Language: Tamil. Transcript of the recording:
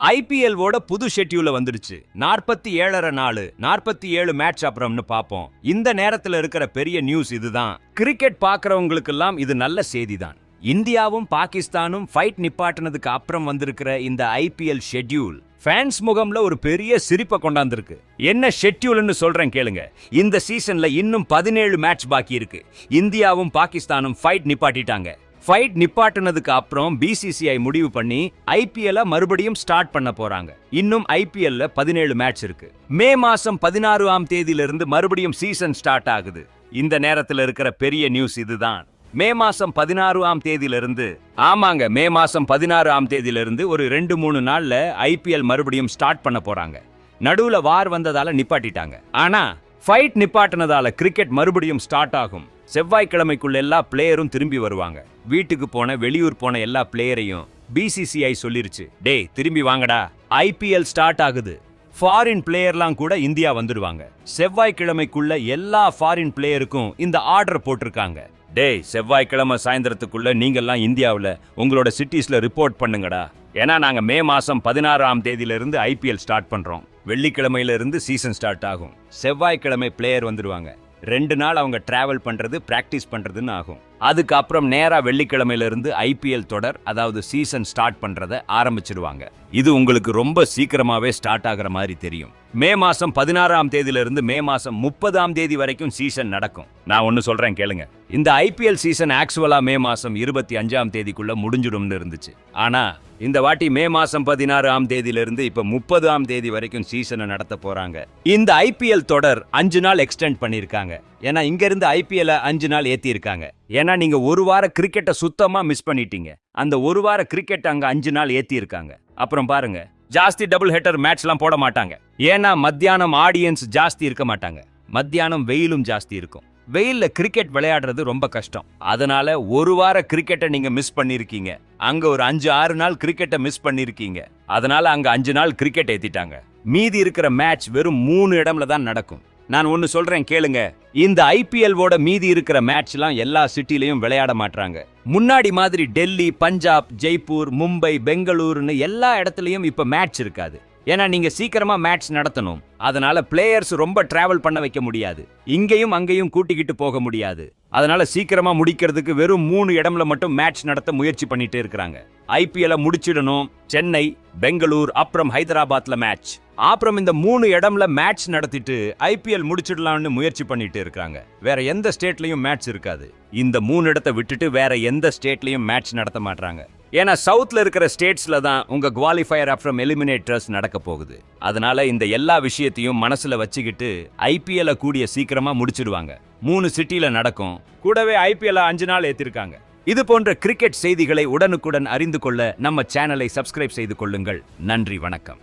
ஐபிஎல் ஓட புது ஷெட்யூல வந்துடுச்சு. 47.5 நாள் 47 மேட்ச் அப்புறம்னு பாப்போம். இந்த நேரத்துல இருக்கிற பெரிய நியூஸ் இதுதான். கிரிக்கெட் பாக்குறவங்களுக்கெல்லாம் இது நல்ல செய்தி தான். இந்தியாவும் பாகிஸ்தானும் ஃபைட் நிப்பாட்டினதுக்கு அப்புறம் வந்திருக்கிற இந்த ஐபிஎல் ஷெட்யூல் ஃபேன்ஸ் முகம்ல ஒரு பெரிய சிரிப்பை கொண்டாந்துருக்கு. என்ன ஷெட்யூல்னு சொல்றேன் கேளுங்க. இந்த சீசன்ல இன்னும் 17 மேட்ச் பாக்கி இருக்கு. இந்தியாவும் பாகிஸ்தானும் ஃபைட் நிப்பாட்டிட்டாங்க. ஃபைட் நிப்பாட்டினதுக்கு அப்புறம் பிசிசிஐ முடிவு பண்ணி ஐபிஎல் மறுபடியும் ஸ்டார்ட் பண்ண போறாங்க. இன்னும் ஐபிஎல்ல 17 மேட்ச் இருக்கு. மே மாசம் 16ஆம் தேதியிலிருந்து மறுபடியும் சீசன் ஸ்டார்ட் ஆகுது. இந்த நேரத்துல இருக்கிற பெரிய நியூஸ் இதுதான். மே மாசம் 16ஆம் தேதியிலிருந்து ஆமாங்க, மே மாசம் 16ஆம் தேதியிலிருந்து ஒரு 2-3 நாள்ல ஐபிஎல் மறுபடியும் ஸ்டார்ட் பண்ண போறாங்க. நடுவுல வார் வந்ததால நிப்பாட்டிட்டாங்க. ஆனா ஃபைட் நிப்பாட்டினதால கிரிக்கெட் மறுபடியும் ஸ்டார்ட் ஆகும். செவ்வாய்க்கிழமைக்குள்ள எல்லா பிளேயரும் திரும்பி வருவாங்க. வீட்டுக்கு போன வெளியூர் போன எல்லா பிளேயரையும் பிசிசிஐ சொல்லிருச்சு, டேய் திரும்பி வாங்கடா, ஐபிஎல் ஸ்டார்ட் ஆகுது. ஃபாரின் பிளேயர்லாம் கூட இந்தியா வந்துடுவாங்க. செவ்வாய்க்கிழமைக்குள்ள எல்லா ஃபாரின் பிளேயருக்கும் இந்த ஆர்டர் போட்டிருக்காங்க. டேய் செவ்வாய்க்கிழமை சாயந்தரத்துக்குள்ள நீங்கெல்லாம் இந்தியாவில் உங்களோட சிட்டிஸ்ல ரிப்போர்ட் பண்ணுங்கடா. ஏன்னா நாங்க மே மாசம் 16ஆம் தேதியிலிருந்து ஐபிஎல் ஸ்டார்ட் பண்றோம். வெள்ளிக்கிழமையில இருந்து சீசன் ஸ்டார்ட் ஆகும். செவ்வாய்க்கிழமை பிளேயர் வந்துருவாங்க. 2 நாள் அவங்க டிராவல் பண்றது பிராக்டிஸ் பண்றதுன்னு ஆகும். அதுக்கப்புறம் நேரா வெள்ளிக்கிழமையில இருந்து ஐபிஎல் தொடர், அதாவது சீசன் ஸ்டார்ட் பண்றத ஆரம்பிச்சிடுவாங்க. இது உங்களுக்கு ரொம்ப சீக்கிரமாவே ஸ்டார்ட் ஆகிற மாதிரி தெரியும். மே மாசம் 16ஆம் தேதியிலிருந்து மே மாசம் 30ஆம் தேதி வரைக்கும் சீசன் நடக்கும். நான் ஒன்னு சொல்றேன் கேளுங்க. இந்த ஐபிஎல் சீசன் ஆக்சுவலா மே மாசம் 25ஆம் தேதிக்குள்ள முடிஞ்சிடும்னு இருந்துச்சு. ஆனா இந்த வாட்டி மே மாசம் 16ஆம் தேதியிலிருந்து இப்ப 30ஆம் தேதி வரைக்கும் சீசனை நடத்த போறாங்க. இந்த ஐபிஎல் தொடர் 5 நாள் எக்ஸ்டெண்ட் பண்ணிருக்காங்க. ஏன்னா இங்க இருந்து ஐபிஎல் 5 நாள் ஏத்தி இருக்காங்க. ஏன்னா நீங்க ஒரு வார கிரிக்கெட்டை சுத்தமா மிஸ் பண்ணிட்டீங்க. அந்த ஒரு வார கிரிக்கெட் அங்க 5 நாள் ஏத்தி இருக்காங்க. அப்புறம் பாருங்க, ஜாஸ்தி டபுள் ஹெட்டர் மேட்ச்லாம் போட மாட்டாங்க. ஏன்னா மத்தியானம் ஆடியன்ஸ் ஜாஸ்தி இருக்க மாட்டாங்க. மத்தியானம் வெயிலும் ஜாஸ்தி இருக்கும். வெயில்ல கிரிக்கெட் விளையாடுறது ரொம்ப கஷ்டம். அதனால ஒரு வார கிரிக்கெட்டை நீங்க மிஸ் பண்ணிருக்கீங்க. அங்க ஒரு 5-6 நாள் கிரிக்கெட்டை மிஸ் பண்ணிருக்கீங்க. அதனால அங்க 5 நாள் கிரிக்கெட் ஏத்திட்டாங்க. மீதி இருக்கிற மேட்ச் வெறும் 3 இடம்ல தான் நடக்கும். நான் ஒன்னு சொல்றேன் கேளுங்க. இந்த ஐபிஎல் ஓட மீதி இருக்கிற மேட்ச்லாம் எல்லா சிட்டிலையும் விளையாட மாட்டாங்க. முன்னாடி மாதிரி டெல்லி, பஞ்சாப், ஜெய்ப்பூர், மும்பை, பெங்களூருன்னு எல்லா இடத்துலயும் இப்ப மேட்ச் இருக்காது. ஏன்னா நீங்க சீக்கிரமா மேட்ச் நடத்தணும். அதனால பிளேயர்ஸ் ரொம்ப டிராவல் பண்ண வைக்க முடியாது. இங்கேயும் அங்கேயும் கூட்டிக்கிட்டு போக முடியாது. அதனால சீக்கிரமா முடிக்கிறதுக்கு வெறும் 3 இடம்ல மட்டும் மேட்ச் நடத்த முயற்சி பண்ணிட்டு இருக்காங்க. ஐபிஎல் முடிச்சிடணும். சென்னை, பெங்களூர், அப்புறம் ஹைதராபாத்ல மேட்ச். அப்புறம் இந்த 3 இடம்ல மேட்ச் நடத்திட்டு ஐபிஎல் முடிச்சிடலாம்னு முயற்சி பண்ணிட்டு இருக்காங்க. வேற எந்த ஸ்டேட்லயும் மேட்ச் இருக்காது. இந்த 3 இடத்தை விட்டுட்டு வேற எந்த ஸ்டேட்லயும் மேட்ச் நடத்த மாட்டாங்க. ஏன்னா சவுத்ல இருக்கிற ஸ்டேட்ஸ்ல தான் உங்க குவாலிஃபயர் அப்புறம் எலிமினேட்டர்ஸ் நடக்க போகுது. அதனால இந்த எல்லா விஷயத்தையும் மனசுல வச்சுக்கிட்டு ஐபிஎல் கூடிய சீக்கிரமா முடிச்சிடுவாங்க. 3 சிட்டில நடக்கும். கூடவே ஐபிஎல் 5 நாள் ஏத்திருக்காங்க. இது போன்ற கிரிக்கெட் செய்திகளை உடனுக்குடன் அறிந்து கொள்ள நம்ம சேனலை சப்ஸ்கிரைப் செய்து கொள்ளுங்கள். நன்றி, வணக்கம்.